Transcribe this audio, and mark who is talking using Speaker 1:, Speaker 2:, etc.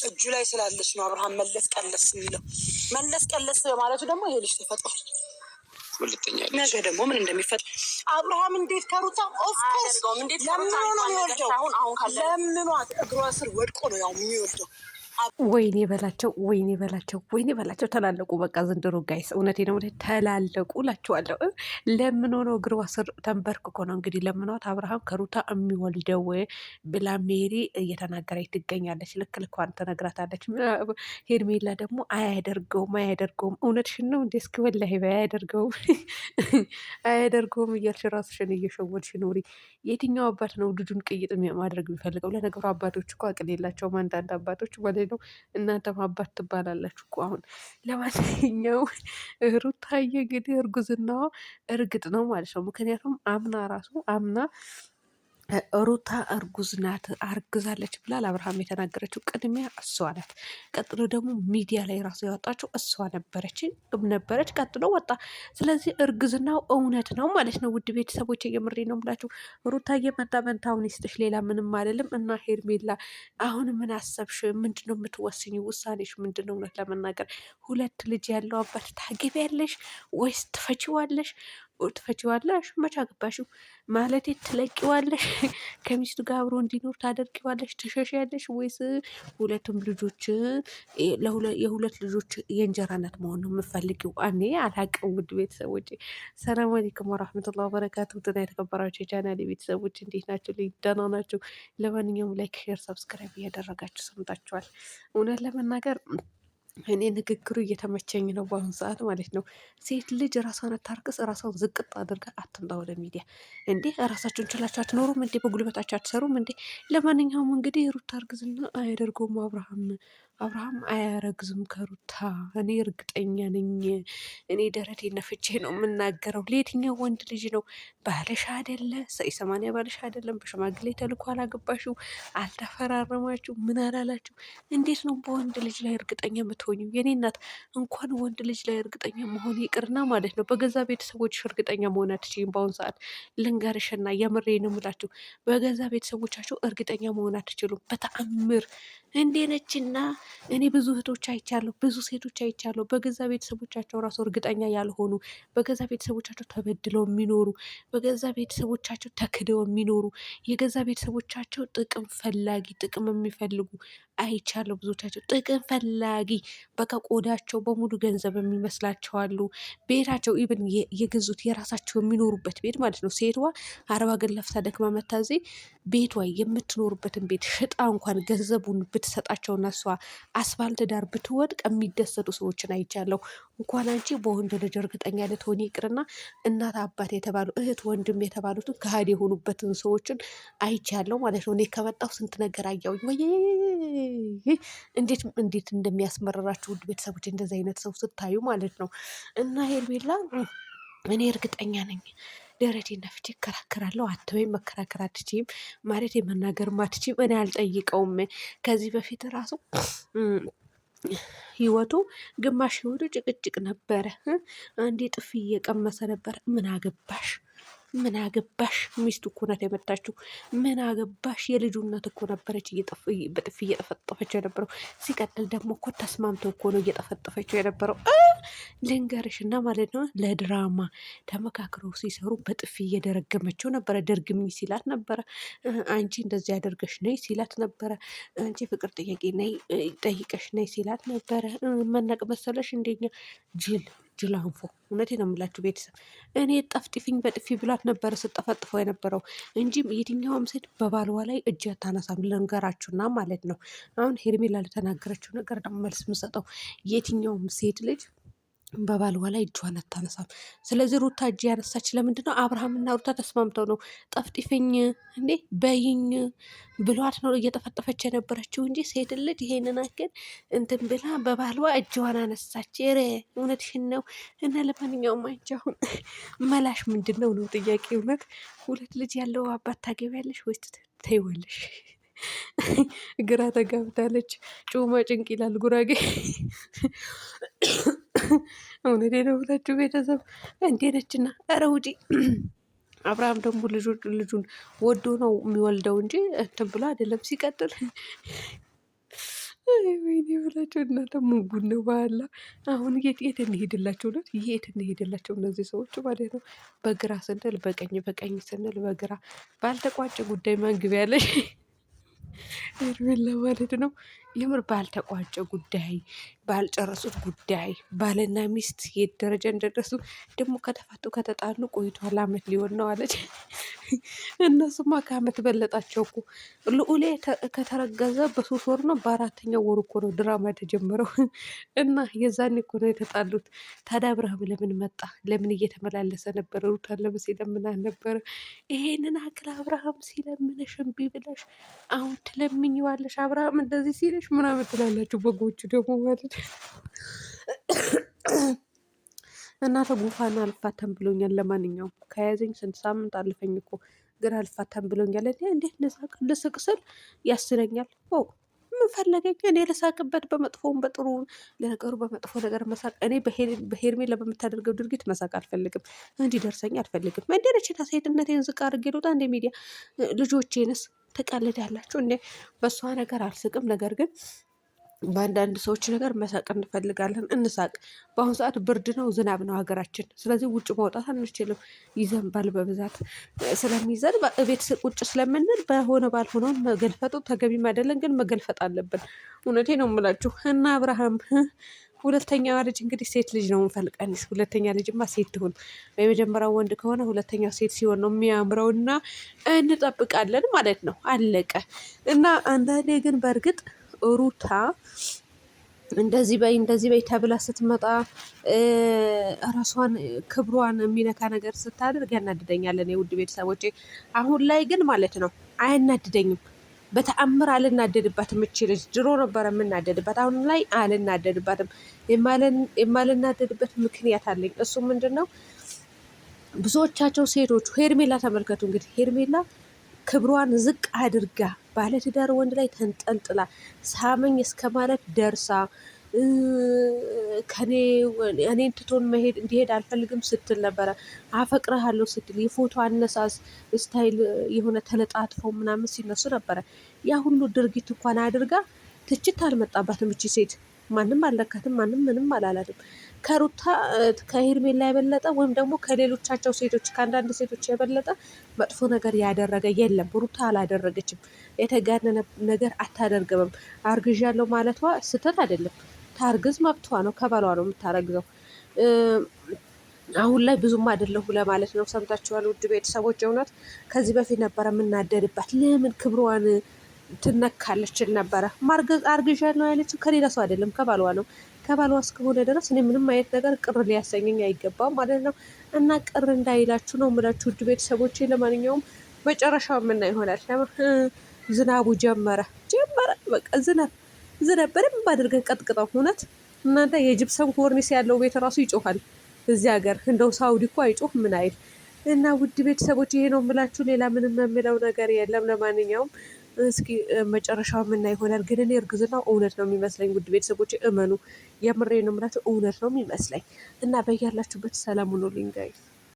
Speaker 1: እጁ ላይ ስላለች ነው አብርሃም መለስ ቀለስ የሚለው። መለስ ቀለስ ማለቱ ደግሞ ይሄ ልጅ ተፈጥሯል። ነገ ደግሞ ምን እንደሚፈጥር አብርሃም እንዴት ከሩታ ኦፍኮርስ ለምኖ ነው የሚወልደው። ለምኗት እግሯ ስር ወድቆ ነው ያው የሚወልደው።
Speaker 2: ወይኔ በላቸው ወይኔ በላቸው ወይኔ በላቸው። ተላለቁ በቃ ዘንድሮ ጋይስ፣ እውነቴ ነው ተላለቁ እላቸዋለሁ። ለምን ሆነው እግሯ ስር ተንበርክኮ ነው እንግዲህ ለምኗት አብርሃም ከሩታ የሚወልደው ብላ ሜሪ እየተናገረች ትገኛለች። ልክ ልኳን ትነግራታለች። ሄርሜላ ደግሞ አያደርገውም አያደርገውም፣ እውነትሽን ነው እንዴ? እስኪ ወላሂ አያደርገውም አያደርገውም እያልሽ ራስሽን እየሸወድሽ ኑሪ። የትኛው አባት ነው ልጁን ቅይጥ ማድረግ የሚፈልገው? ለነገሩ አባቶች እኮ አቅል የላቸውም አንዳንድ አባቶች ማለት ነው። እናንተም አባት ትባላላችሁ እኮ አሁን። ለማንኛውም ሩታዬ እንግዲህ እርጉዝናዋ እርግጥ ነው ማለት ነው። ምክንያቱም አምና ሩታ እርጉዝ ናት አርግዛለች ብላ ለአብርሃም የተናገረችው ቅድሚያ እሷ ናት። ቀጥሎ ደግሞ ሚዲያ ላይ ራሱ ያወጣችው እሷ ነበረች። ቀጥሎ ወጣ። ስለዚህ እርግዝናው እውነት ነው ማለት ነው። ውድ ቤተሰቦች የምሬ ነው ብላችሁ ሩታዬ መንታውን ይስጥሽ፣ ሌላ ምንም አይደለም። እና ሄርሜላ አሁን ምን አሰብሽ? ምንድነው የምትወስኝ? ውሳኔሽ ምንድነው? እውነት ለመናገር ሁለት ልጅ ያለው አባት ታገቢያለሽ ወይስ ትፈቺዋለሽ? ትፈቺዋለሽ? መች አገባሽው? ማለቴ ትለቂዋለሽ? ከሚስቱ ጋር አብሮ እንዲኖር ታደርጊዋለሽ? ትሸሻለሽ? ወይስ ሁለቱም ልጆች የሁለት ልጆች የእንጀራ እናት መሆን ነው የምፈልጊው? እኔ አላቅም። ውድ ቤተሰቦች ሰላም አለይኩም ወራህመቱላሂ ወበረካቱ። ውድና የተከበራችሁ የቻናሌ ቤተሰቦች እንዴት ናቸው? ደህና ናቸው? ለማንኛውም ላይክ፣ ሼር፣ ሰብስክራይብ እያደረጋችሁ ሰምታችኋል። እውነት ለመናገር እኔ ንግግሩ እየተመቸኝ ነው በአሁኑ ሰዓት ማለት ነው። ሴት ልጅ ራሷን አታርቅስ፣ ራሷን ዝቅጥ አድርጋ አትምጣ ወደ ሚዲያ። እንዴ ራሳችሁን ችላችሁ አትኖሩም እንዴ? በጉልበታችሁ አትሰሩም እንዴ? ለማንኛውም እንግዲህ ሩታ እርግዝና አያደርገውም አብርሃም አያረግዝም ከሩታ እኔ እርግጠኛ ነኝ። እኔ ደረቴ ነፍቼ ነው የምናገረው። ለየትኛው ወንድ ልጅ ነው? ባለሽ አይደለ? ሰማንያ ባለሽ አይደለም? በሽማግሌ ተልኮ አላገባሽው፣ አልተፈራረማችሁ፣ ምን አላላችሁ? እንዴት ነው በወንድ ልጅ ላይ እርግጠኛ የምትሆኙ? የኔ እናት እንኳን ወንድ ልጅ ላይ እርግጠኛ መሆን ይቅርና ማለት ነው በገዛ ቤተሰቦችሽ እርግጠኛ መሆን አትችይም። በአሁኑ ሰዓት ልንገርሽና የምሬ ነው የምላችሁ፣ በገዛ ቤተሰቦቻችሁ እርግጠኛ መሆን አትችሉም በተአምር። እንዴ ነችና እኔ ብዙ እህቶች አይቻለሁ፣ ብዙ ሴቶች አይቻለሁ። በገዛ ቤተሰቦቻቸው ራሱ እርግጠኛ ያልሆኑ፣ በገዛ ቤተሰቦቻቸው ተበድለው የሚኖሩ፣ በገዛ ቤተሰቦቻቸው ተክደው የሚኖሩ፣ የገዛ ቤተሰቦቻቸው ጥቅም ፈላጊ፣ ጥቅም የሚፈልጉ አይቻለሁ። ብዙዎቻቸው ጥቅም ፈላጊ፣ በቃ ቆዳቸው በሙሉ ገንዘብ የሚመስላቸው አሉ። ቤታቸው ኢብን የገዙት የራሳቸው የሚኖሩበት ቤት ማለት ነው። ሴቷ አረብ አገር ለፍታ ደክማ መታዜ ቤቷ የምትኖሩበትን ቤት ሽጣ እንኳን ገንዘቡን ብትሰጣቸውና እሷ አስፋልት ዳር ብትወድቅ የሚደሰቱ ሰዎችን አይቻለሁ። እንኳን አንቺ በወንድ ልጅ እርግጠኛ ልትሆኚ ይቅርና እናት አባት የተባሉ እህት ወንድም የተባሉትን ከሃዲ የሆኑበትን ሰዎችን አይቻለሁ ማለት ነው። እኔ ከመጣሁ ስንት ነገር አያውኝ። ወይ እንዴት እንደሚያስመርራችሁ ውድ ቤተሰቦች እንደዚህ አይነት ሰው ስታዩ ማለት ነው። እና ሄርሜላ እኔ እርግጠኛ ነኝ ደረቴን ነፍቼ እከራከራለሁ አትበይም። መከራከር አትችይም ማለት የመናገርም አትችይም። እኔ አልጠይቀውም። ከዚህ በፊት ራሱ ህይወቱ ግማሽ ህይወቱ ጭቅጭቅ ነበረ። አንዴ ጥፊ እየቀመሰ ነበር። ምን አገባሽ? ሚስቱ እኮ ናት የመታችው። ምን አገባሽ? የልጁ እናት እኮ ነበረች በጥፊ እየጠፈጠፈችው የነበረው። ሲቀጥል ደግሞ እኮ ተስማምተው እኮ ነው እየጠፈጠፈችው የነበረው። ልንገርሽና ማለት ነው ለድራማ ተመካክረው ሲሰሩ በጥፊ እየደረገመችው ነበረ። ደርግሚ ሲላት ነበረ። አንቺ እንደዚህ ያደርገሽ ነይ ሲላት ነበረ። አንቺ ፍቅር ጥያቄ ነይ ጠይቀሽ ነይ ሲላት ነበረ። መናቅ መሰለሽ እንደኛ ጅል አንፎ። እውነቴ ነው የምላችሁ ቤተሰብ፣ እኔ ጠፍጥፊኝ በጥፊ ብሏት ነበረ ስጠፈጥፈው የነበረው እንጂ የትኛውም ሴት በባልዋ ላይ እጅ አታነሳም። ልንገራችሁና ማለት ነው። አሁን ሄርሜላ ለተናገረችው ነገር ደግሞ መልስ የምሰጠው የትኛውም ሴት ልጅ በባልዋ ላይ እጇን አታነሳም። ስለዚህ ሩታ እጅ ያነሳች ለምንድን ነው? አብርሃምና ሩታ ተስማምተው ነው። ጠፍጥፊኝ እንዴ በይኝ ብሏት ነው እየጠፈጠፈች የነበረችው እንጂ ሴት ልጅ ይሄንን አክል እንትን ብላ በባልዋ እጇን አነሳች። ሬ እውነትሽን ነው። እና ለማንኛውም አንቺ አሁን መላሽ ምንድን ነው ነው ጥያቄ። እውነት ሁለት ልጅ ያለው አባት ታገቢያለሽ ወይስ ተይዋለሽ? ግራ ተጋብታለች። ጩማ ጭንቅ ይላል ጉራጌ። እውነቴ ነው ብላችሁ ቤተሰብ እንዴ ነችና፣ ኧረ ውጪ። አብርሃም ደግሞ ልጁን ወዶ ነው የሚወልደው እንጂ እንትን ብሎ አይደለም። ሲቀጥል ወይኔ ብላቸው እናንተ ሙጉን ነው ባላ። አሁን የት እንሄድላቸው ነው? የት እንሄድላቸው እነዚህ ሰዎች ማለት ነው። በግራ ስንል በቀኝ፣ በቀኝ ስንል በግራ። ባልተቋጨ ጉዳይ ማንግብ ያለሽ ሄርሜላ ማለት ነው። የምር ባልተቋጨ ጉዳይ፣ ባልጨረሱት ጉዳይ ባልና ሚስት የት ደረጃ እንደደረሱ ደግሞ ከተፋቱ ከተጣሉ ቆይቷል። አመት ሊሆን ነው አለች። እነሱማ ከአመት በለጣቸው እኮ። ልዑሌ ከተረገዘ በሶስት ወር ነው በአራተኛው ወር እኮ ነው ድራማ የተጀመረው። እና የዛኔ እኮ ነው የተጣሉት። ታዲያ አብርሃም ለምን መጣ? ለምን እየተመላለሰ ነበረ? ሩታን ለምን ሲለምናት ነበረ? ይሄንን አክል አብርሃም ሲለምንሽ እምቢ ብለሽ አሁን ትለምኝዋለሽ? አብርሃም እንደዚህ ሲልሽ ምናምን ትላላችሁ በጎቹ ደግሞ ማለት እናተ ጉንፋን አልፋታም ብሎኛል። ለማንኛውም ከያዘኝ ስንት ሳምንት አለፈኝ እኮ ግን አልፋታም ብሎኛል። እንዴት ልስቅ ስል ያስለኛል። ምን ፈለገኝ? እኔ ልሳቅበት በመጥፎም በጥሩ። ለነገሩ በመጥፎ ነገር መሳቅ እኔ በሄርሜላ በምታደርገው ድርጊት መሳቅ አልፈልግም። እንዲደርሰኝ አልፈልግም። እንዴነችና ሴትነቴን ዝቅ አድርጌ ልውጣ እንደ ሚዲያ? ልጆቼንስ ትቀልዳላችሁ እንዴ? በእሷ ነገር አልስቅም። ነገር ግን በአንዳንድ ሰዎች ነገር መሳቅ እንፈልጋለን። እንሳቅ። በአሁኑ ሰዓት ብርድ ነው፣ ዝናብ ነው ሀገራችን። ስለዚህ ውጭ መውጣት አንችልም። ይዘንባል በብዛት ስለሚዘን ቤት ቁጭ ስለምንል በሆነ ባልሆነውን መገልፈጡ ተገቢም አይደለም፣ ግን መገልፈጥ አለብን። እውነቴ ነው የምላችሁ። እና አብርሃም ሁለተኛዋ ልጅ እንግዲህ ሴት ልጅ ነው እንፈልቀንስ። ሁለተኛ ልጅማ ሴት ትሁን። የመጀመሪያው ወንድ ከሆነ ሁለተኛው ሴት ሲሆን ነው የሚያምረው። እና እንጠብቃለን ማለት ነው። አለቀ። እና አንዳንዴ ግን በእርግጥ ሩታ እንደዚህ በይ ተብላ ስትመጣ ራሷን ክብሯን የሚነካ ነገር ስታደርግ ያናድደኛለን። የውድ ቤተሰቦቼ አሁን ላይ ግን ማለት ነው አያናድደኝም። በተአምር አልናደድባትም። እቺ ልጅ ድሮ ነበረ የምናደድባት፣ አሁን ላይ አልናደድባትም። የማልናደድበት ምክንያት አለኝ። እሱ ምንድን ነው? ብዙዎቻቸው ሴቶቹ ሄርሜላ ተመልከቱ እንግዲህ ሄርሜላ ክብሯን ዝቅ አድርጋ ባለትዳር ወንድ ላይ ተንጠልጥላ ሳመኝ እስከ ማለት ደርሳ እኔን ትቶን መሄድ እንዲሄድ አልፈልግም ስትል ነበረ። አፈቅረሃለሁ ስትል የፎቶ አነሳስ ስታይል የሆነ ተለጣጥፈው ምናምን ሲነሱ ነበረ። ያ ሁሉ ድርጊት እንኳን አድርጋ ትችት አልመጣባትም እቺ ሴት። ማንም አልለካትም። ማንም ምንም አላላትም። ከሩታ ከሄርሜላ የበለጠ ወይም ደግሞ ከሌሎቻቸው ሴቶች ከአንዳንድ ሴቶች የበለጠ መጥፎ ነገር ያደረገ የለም። ሩታ አላደረገችም። የተጋነነ ነገር አታደርግምም። አርግዣለሁ ማለቷ ስህተት አይደለም። ታርግዝ መብቷ ነው። ከባሏ ነው የምታረግዘው። አሁን ላይ ብዙም አይደለሁ ለማለት ነው። ሰምታችኋል ውድ ቤተሰቦች። እውነት ከዚህ በፊት ነበረ የምናደድባት። ለምን ክብሯን ትነካለች ነበረ። ማርገዝ አርግዣለሁ ያለችው ከሌላ ሰው አይደለም ከባሏ ነው። ከባሏ እስከሆነ ድረስ እኔ ምንም አይነት ነገር ቅር ሊያሰኘኝ አይገባም ማለት ነው። እና ቅር እንዳይላችሁ ነው የምላችሁ ውድ ቤተሰቦቼ። ለማንኛውም መጨረሻው የምና ይሆናል። ዝናቡ ጀመረ። በቃ ዝናብ በደንብ አድርገን ቀጥቅጠው። እውነት እናንተ የጅብሰም ኮርኒስ ያለው ቤት ራሱ ይጮሃል እዚህ ሀገር። እንደው ሳውዲ እኮ አይጮህ ምን አይል። እና ውድ ቤተሰቦች ይሄ ነው የምላችሁ። ሌላ ምንም የምለው ነገር የለም። ለማንኛውም እስኪ መጨረሻው ምና ይሆናል። ግን እኔ እርግዝናው እውነት ነው የሚመስለኝ ውድ ቤተሰቦች እመኑ። የምሬ ነው የምላቸው እውነት ነው የሚመስለኝ። እና በያላችሁበት ሰላም ሁኑልኝ ጋይስ።